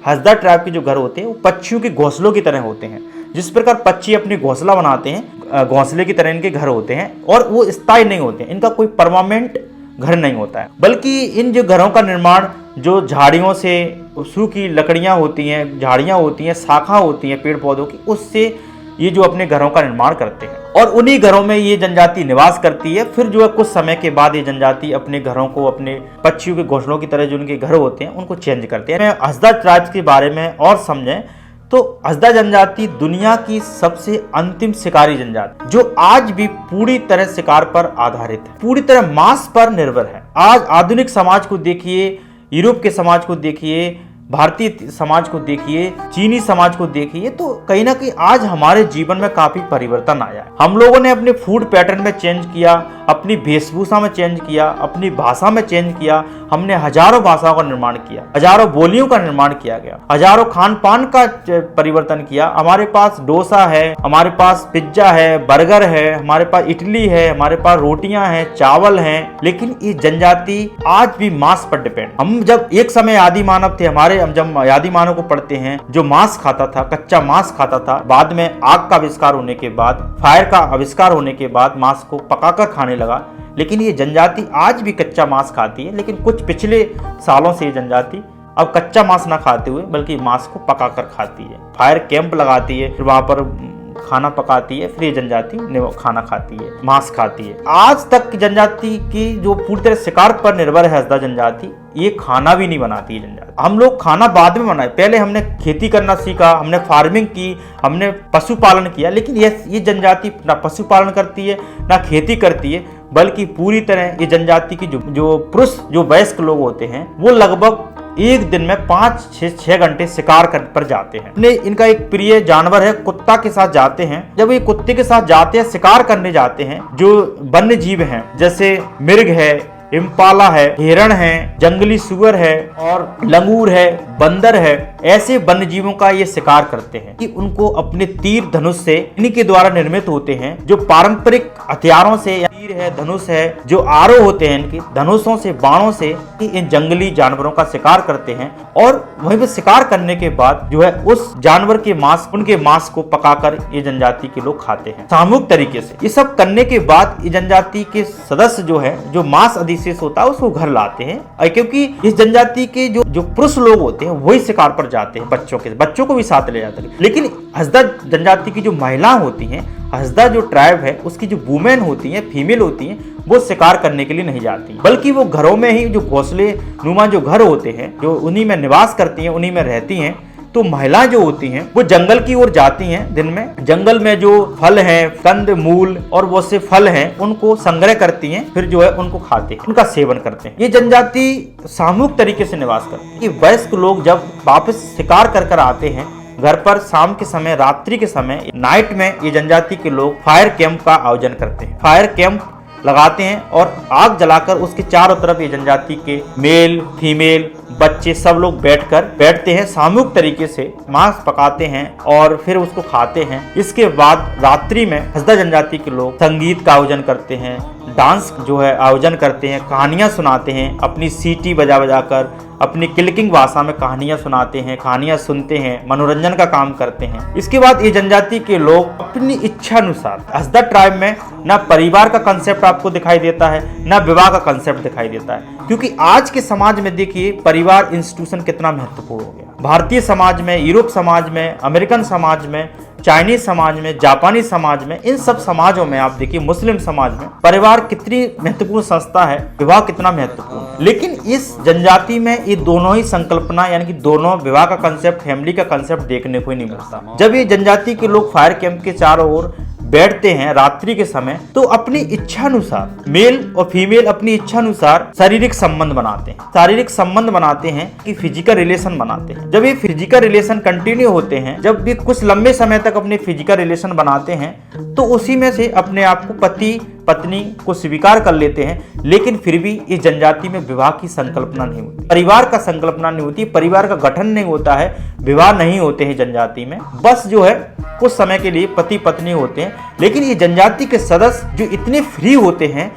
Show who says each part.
Speaker 1: Hasda tribe के जो घर होते हैं वो पक्षियों के घोंसलों की तरह होते हैं। जिस प्रकार पक्षी अपनी घोंसला बनाते हैं, घोंसले की तरह इनके घर होते हैं और वो स्थायी नहीं होते हैं, इनका कोई परमानेंट घर नहीं होता है, बल्कि इन जो घरों का निर्माण जो झाड़ियों से, सूखी लकड़ियां होती हैं, झाड़ियां होती हैं, शाखा होती हैं पेड़ पौधों की, उससे ये जो अपने घरों का निर्माण करते हैं और उन्हीं घरों में ये जनजाति निवास करती है। फिर जो है कुछ समय के बाद ये जनजाति अपने घरों को अपने पक्षियों के घोंसलों की तरह जो उनके घर होते हैं उनको चेंज करते हैं। मैं हसदा ट्राइब के बारे में और समझें तो हसदा जनजाति दुनिया की सबसे अंतिम शिकारी जनजाति जो आज भी पूरी तरह शिकार पर आधारित है, पूरी तरह मांस पर निर्भर है। आज आधुनिक समाज को देखिए, यूरोप के समाज को देखिए, भारतीय समाज को देखिए, चीनी समाज को देखिए, तो कहीं ना कहीं आज हमारे जीवन में काफी परिवर्तन आया है। हम लोगों ने अपने फूड पैटर्न में चेंज किया, अपनी वेशभूषा में चेंज किया, अपनी भाषा में चेंज किया। हमने हजारों भाषाओं का निर्माण किया, हजारों बोलियों का निर्माण किया गया, हजारों खान पान का परिवर्तन किया। हमारे पास डोसा है, हमारे पास पिज्जा है, बर्गर है, हमारे पास इडली है, हमारे पास रोटियां हैं, चावल हैं, लेकिन ये जनजाति आज भी मांस पर डिपेंड। हम जब एक समय आदि मानव थे, हम जब आदि मानव को पढ़ते हैं, जो मांस खाता था, कच्चा मांस खाता था, बाद में आग का आविष्कार होने के बाद, फायर का आविष्कार होने के बाद मांस को पकाकर खाने लगा। लेकिन ये जनजाति आज भी कच्चा मांस खाती है, लेकिन कुछ पिछले सालों से ये जनजाति अब कच्चा मांस ना खाते हुए बल्कि मांस को पकाकर खाती है, फायर कैंप लगाती है, फिर वहां पर खाना पकाती है, फिर ये जनजाति खाना खाती है, मांस खाती है। आज तक की जनजाति की जो पूरी तरह शिकार पर निर्भर है हसदा जनजाति, ये खाना भी नहीं बनाती है जनजाति। हम लोग खाना बाद में बनाए, पहले हमने खेती करना सीखा, हमने फार्मिंग की, हमने पशुपालन किया, लेकिन ये जनजाति ना पशुपालन करती है ना खेती करती है, बल्कि पूरी तरह ये जनजाति की जो पुरुष जो वयस्क लोग होते हैं वो लगभग एक दिन में 5-6 घंटे शिकार पर जाते हैं। इनका एक प्रिय जानवर है, कुत्ता के साथ जाते हैं। जब ये कुत्ते के साथ जाते हैं, शिकार करने जाते हैं, जो वन्य जीव हैं जैसे मिर्ग है, इम्पाला है, हिरण है, जंगली सुअर है और लंगूर है, बंदर है, ऐसे वन्य जीवों का ये शिकार करते हैं कि उनको अपने तीर धनुष से, इन्हीं के द्वारा निर्मित होते हैं, जो पारंपरिक हथियारों से, तीर है, धनुष है, जो आरो होते हैं इनके धनुषों से, बाणों से इन जंगली जानवरों का शिकार करते हैं और वहीं पर शिकार करने के बाद जो है उस जानवर के मांस, उनके मांस को पकाकर ये जनजाति के लोग खाते हैं सामूहिक तरीके से। ये सब करने के बाद ये जनजाति के सदस्य जो है, जो मांस अधिशेष होता है उसको घर लाते हैं, क्योंकि इस जनजाति के जो पुरुष लोग होते हैं वही शिकार पर जाते हैं, बच्चों को भी साथ ले जाते हैं। लेकिन हसदा जनजाति की जो महिलाएं होती हैं, हसदा जो ट्राइब है उसकी जो वुमेन होती हैं, फीमेल होती हैं, वो शिकार करने के लिए नहीं जाती, बल्कि वो घरों में ही, जो घोंसले नुमा जो घर होते हैं, जो उन्हीं में निवास करती हैं, उन्हीं में रहती हैं। तो महिलाएं जो होती हैं वो जंगल की ओर जाती हैं, दिन में जंगल में जो फल हैं, कंद मूल और वो से फल हैं उनको संग्रह करती हैं, फिर जो है उनको खाते हैं, उनका सेवन करते हैं। ये जनजाति सामूहिक तरीके से निवास करती है। कि वयस्क लोग जब वापस शिकार कर आते हैं घर पर, शाम के समय, रात्रि के समय, नाइट में ये जनजाति के लोग फायर कैंप का आयोजन करते हैं, फायर कैंप लगाते हैं और आग जलाकर उसके चारों तरफ ये जनजाति के मेल फीमेल बच्चे सब लोग बैठते हैं, सामूहिक तरीके से मांस पकाते हैं और फिर उसको खाते हैं। इसके बाद रात्रि में हसदा जनजाति के लोग संगीत का आयोजन करते हैं, डांस जो है आयोजन करते हैं, कहानियां सुनाते हैं, अपनी सीटी बजा कर अपनी क्लिकिंग भाषा में कहानियां सुनाते हैं, कहानियां सुनते हैं, मनोरंजन का काम करते हैं। इसके बाद ये जनजाति के लोग अपनी इच्छा अनुसार, हसदा ट्राइब में ना परिवार का कंसेप्ट आपको दिखाई देता है, ना विवाह का कंसेप्ट दिखाई देता है, क्योंकि आज के समाज में देखिए परिवार इंस्टीट्यूशन कितना महत्वपूर्ण हो गया। भारतीय समाज में, यूरोप समाज में, अमेरिकन समाज में, चाइनीज समाज में, जापानी समाज में, इन सब समाजों में आप देखिए, मुस्लिम समाज में परिवार कितनी महत्वपूर्ण संस्था है, विवाह कितना महत्वपूर्ण है। लेकिन इस जनजाति में ये दोनों ही संकल्पना, यानी कि दोनों विवाह का कंसेप्ट, फैमिली का कंसेप्ट देखने को ही नहीं मिलता। जब ये जनजाति के लोग फायर कैंप के चारों ओर बैठते हैं रात्रि के समय, तो अपनी इच्छानुसार मेल और फीमेल अपनी इच्छानुसार शारीरिक संबंध बनाते हैं, शारीरिक संबंध बनाते हैं कि फिजिकल रिलेशन बनाते हैं। जब ये फिजिकल रिलेशन कंटिन्यू होते हैं, जब भी कुछ लंबे समय तक अपने फिजिकल रिलेशन बनाते हैं, तो उसी में से अपने आप को पति पत्नी को स्वीकार कर लेते हैं। लेकिन फिर भी इस जनजाति में विवाह की संकल्पना नहीं होती, परिवार का संकल्पना नहीं होती, परिवार का गठन नहीं होता है, विवाह नहीं होते हैं जनजाति में। बस जो है कुछ समय के लिए पति पत्नी होते हैं। लेकिन ये जनजाति के सदस्य जो इतने फ्री होते हैं